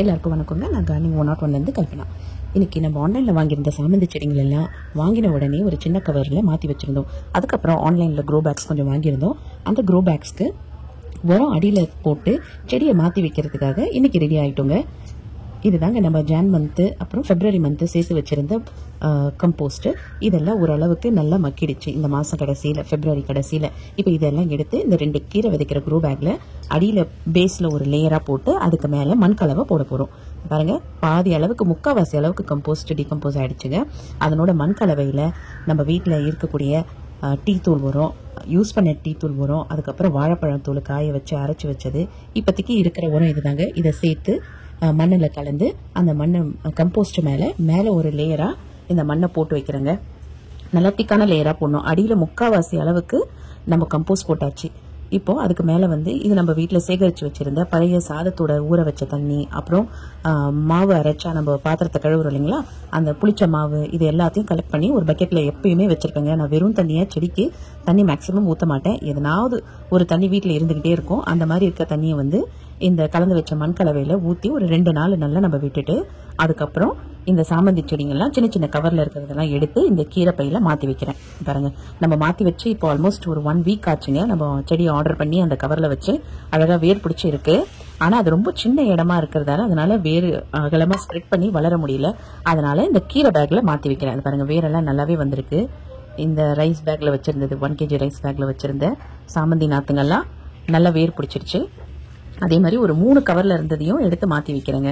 எல்லாருக்கும் வணக்கங்க. நான் கார்டனிங் 101 கல்பனா. இன்னைக்கு நம்ம ஆன்லைனில் வாங்கியிருந்த சாமந்தி செடிகள் எல்லாம் வாங்கின உடனே ஒரு சின்ன கவரில் மாற்றி வச்சுருந்தோம். அதுக்கப்புறம் ஆன்லைனில் க்ரோ பேக்ஸ் கொஞ்சம் வாங்கியிருந்தோம். அந்த க்ரோ பேக்ஸ்க்கு உரம் அடியில் போட்டு செடியை மாற்றி வைக்கிறதுக்காக இன்னைக்கு ரெடி ஆகிட்டோங்க. இதுதாங்க நம்ம ஜான் மந்த்து அப்புறம் பிப்ரவரி மந்த்து சேர்த்து வச்சுருந்த கம்போஸ்ட்டு. இதெல்லாம் ஓரளவுக்கு நல்லா மக்கிடுச்சு இந்த மாதம் கடைசியில், பிப்ரவரி கடைசியில். இப்போ இதெல்லாம் எடுத்து இந்த 2 கீரை விதைக்கிற க்ரோ பேக்கில் அடியில் பேஸில் ஒரு லேயராக போட்டு அதுக்கு மேலே மண்கலவை போட போகிறோம். பாருங்கள், பாதி அளவுக்கு முக்கால்வாசி அளவுக்கு கம்போஸ்ட் டிகம்போஸ் ஆகிடுச்சுங்க. அதனோட மண்கலவையில் நம்ம வீட்டில் இருக்கக்கூடிய டீ தூள் வரும், யூஸ் பண்ண டீ தூள் வரும், அதுக்கப்புறம் வாழைப்பழம் தூள் காய வச்சு அரைச்சி வச்சது, இப்போதைக்கு இருக்கிற உரம் இதுதாங்க. இதை சேர்த்து மண்ணில் கலந்து அந்த மண்ணை கம்போஸ்ட் மேலே ஒரு லேயராக இந்த மண்ணை போட்டு வைக்கிறேங்க. நல்லா திக்கான லேயராக போடணும். அடியில் முக்கால்வாசி அளவுக்கு நம்ம கம்போஸ்ட் போட்டாச்சு. இப்போ அதுக்கு மேலே இது நம்ம வீட்டில் சேகரித்து வச்சுருந்த பழைய சாதத்தோட ஊற வச்ச தண்ணி, அப்புறம் மாவு அரைச்சா நம்ம பாத்திரத்தை கழுவுறோம் இல்லைங்களா, அந்த புளிச்ச மாவு, இது எல்லாத்தையும் கலெக்ட் பண்ணி ஒரு பக்கெட்டில் எப்பயுமே வச்சுருப்பேங்க. நான் வெறும் தண்ணியை செடிக்கு தண்ணி மேக்ஸிமம் ஊற்ற மாட்டேன். எதனாவது ஒரு தண்ணி வீட்டில் இருந்துக்கிட்டே இருக்கும். அந்த மாதிரி இருக்க தண்ணியை இந்த கலந்து வச்ச மண் கலவையில் ஊற்றி ஒரு 2 நாள் நல்லா நம்ம விட்டுட்டு, அதுக்கப்புறம் இந்த சாமந்தி செடிங்கள்லாம் சின்ன சின்ன கவரில் இருக்கிறதெல்லாம் எடுத்து இந்த கீரை பையில் மாற்றி வைக்கிறேன். பாருங்கள், நம்ம மாற்றி வச்சு இப்போ ஆல்மோஸ்ட் ஒரு 1 வீக் ஆச்சுங்க. நம்ம செடியை ஆர்டர் பண்ணி அந்த கவரில் வச்சு அழகாக வேர் பிடிச்சி இருக்கு. ஆனால் அது ரொம்ப சின்ன இடமா இருக்கிறதால அதனால வேர் அகலமாக ஸ்ப்ரெட் பண்ணி வளர முடியல. அதனால இந்த கீரை பேக்கில் மாற்றி வைக்கிறேன். அது பாருங்கள், வேரெல்லாம் நல்லாவே வந்திருக்கு. இந்த ரைஸ் பேக்கில் வச்சுருந்தது 1 kg ரைஸ் பேக்கில் வச்சுருந்த சாமந்தி நாற்றுங்கள்லாம் நல்லா வேர் பிடிச்சிருச்சு. அதே மாதிரி ஒரு 3 கவரில் இருந்ததையும் எடுத்து மாற்றி வைக்கிறேங்க.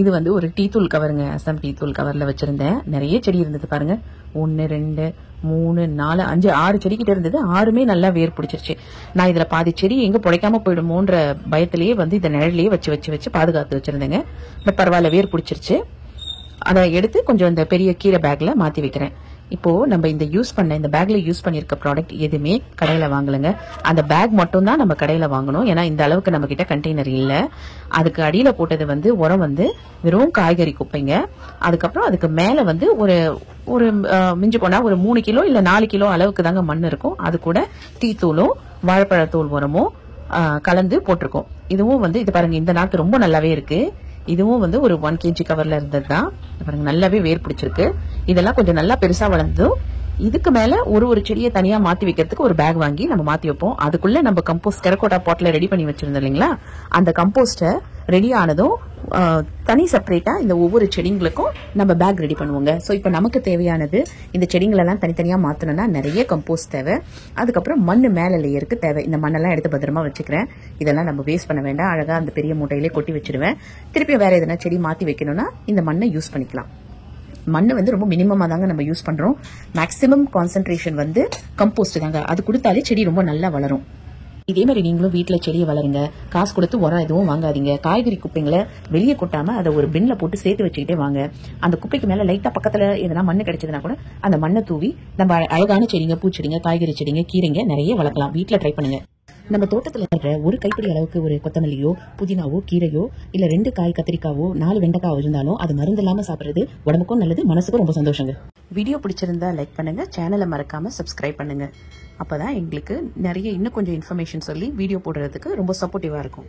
இது ஒரு டீ தூள் கவருங்க. அசாம் டீ தூள் கவரில் வச்சுருந்தேன். நிறைய செடி இருந்தது பாருங்கள். 1 2 3 4 5 6 செடிக்கிட்ட இருந்தது. 6மே நல்லா வேர் பிடிச்சிருச்சு. நான் இதில் பாதி செடி எங்கே பிழைக்காம போயிடுமோன்ற பயத்திலேயே இந்த நிழலையே வச்சு பாதுகாத்து வச்சுருந்தேங்க. பட் பரவாயில்ல, வேர் பிடிச்சிருச்சு. அதை எடுத்து கொஞ்சம் இந்த பெரிய கீரை பேக்கில் மாற்றி வைக்கிறேன். இப்போது நம்ம இந்த பேக்கில் யூஸ் பண்ணியிருக்க ப்ராடக்ட் எதுவுமே கடையில் வாங்கலைங்க. அந்த பேக் மட்டும் தான் நம்ம கடையில் வாங்கணும். ஏன்னா இந்த அளவுக்கு நம்மக்கிட்ட கண்டெய்னர் இல்லை. அதுக்கு அடியில் போட்டது உரம் வெறும் காய்கறி குப்பைங்க. அதுக்கப்புறம் அதுக்கு மேலே ஒரு ஒரு மிஞ்சி போனால் ஒரு 3 கிலோ இல்லை 4 கிலோ அளவுக்கு தாங்க மண் இருக்கும். அது கூட டீ தூளும் வாழைப்பழத்தூள் உரமும் கலந்து போட்டிருக்கோம். இதுவும் இது பாருங்கள், இந்த நாற்று ரொம்ப நல்லாவே இருக்குது. இதுவும் ஒரு 1 kg கவர்ல இருந்தது தான். பாருங்க, நல்லாவே வேர் பிடிச்சிருக்கு. இதெல்லாம் கொஞ்சம் நல்லா பெருசா வளர்ந்ததும் இதுக்கு மேல ஒரு செடியை தனியா மாத்தி வைக்கிறதுக்கு ஒரு பேக் வாங்கி நம்ம மாத்தி வைப்போம். அதுக்குள்ள நம்ம கம்போஸ்ட் டெரகோட்டா பாட்ல ரெடி பண்ணி வச்சிருந்தோம் இல்லைங்களா, அந்த கம்போஸ்ட ரெடி ஆனதும் தனி செப்பரேட்டா இந்த ஒவ்வொரு செடிங்களுக்கும் நம்ம பேக் ரெடி பண்ணுவோங்க. ஸோ இப்போ நமக்கு தேவையானது இந்த செடிங்களெல்லாம் தனித்தனியா மாத்தணும்னா நிறைய கம்போஸ்ட் தேவை. அதுக்கப்புறம் மண் மேல லேயருக்கு தேவை. இந்த மண்ணெல்லாம் எடுத்து பத்திரமா வச்சுக்கிறேன். இதெல்லாம் நம்ம வேஸ்ட் பண்ண வேண்டாம். அழகா அந்த பெரிய மூட்டையிலே கொட்டி வச்சிருவேன். திருப்பி வேற எதனா செடி மாத்தி வைக்கணும்னா இந்த மண்ணை யூஸ் பண்ணிக்கலாம். மண் ரொம்ப மினிமமாக தாங்க நம்ம யூஸ் பண்ணுறோம். மேக்ஸிமம் கான்சன்ட்ரேஷன் கம்போஸ்ட் தாங்க. அது கொடுத்தாலே செடி ரொம்ப நல்லா வளரும். இதே மாதிரி நீங்களும் வீட்டில் செடியை வளருங்க. காசு கொடுத்து உரம் எதுவும் வாங்காதீங்க. காய்கறி குப்பைங்களை வெளியே கொட்டாமல் அதை ஒரு பின்ல போட்டு சேர்த்து வச்சுக்கிட்டே வாங்க. அந்த குப்பைக்கு மேலே லைட்டாக பக்கத்தில் எதனா மண் கிடைச்சதுன்னா கூட அந்த மண்ணை தூவி நம்ம அழகான செடிங்க, பூச்செடிங்க, காய்கறி செடிங்க, கீரைங்க நிறைய வளர்க்கலாம். வீட்டில் ட்ரை பண்ணுங்க. நம்ம தோட்டத்தில் இருக்கிற ஒரு கைப்பிடி அளவுக்கு ஒரு கொத்தமல்லியோ, புதினாவோ, கீரையோ, இல்லை 2 காய் கத்திரிக்காவோ, 4 வெண்டைக்காவோ இருந்தாலும் அது மருந்து இல்லாமல் சாப்பிட்றது உடம்புக்கும் நல்லது, மனசுக்கும் ரொம்ப சந்தோஷங்க. வீடியோ பிடிச்சிருந்தா லைக் பண்ணுங்க, சேனலை மறக்காம சப்ஸ்கிரைப் பண்ணுங்க. அப்பதான் எங்களுக்கு இன்னும் கொஞ்சம் இன்ஃபர்மேஷன் சொல்லி வீடியோ போடுறதுக்கு ரொம்ப சப்போர்ட்டிவா இருக்கும்.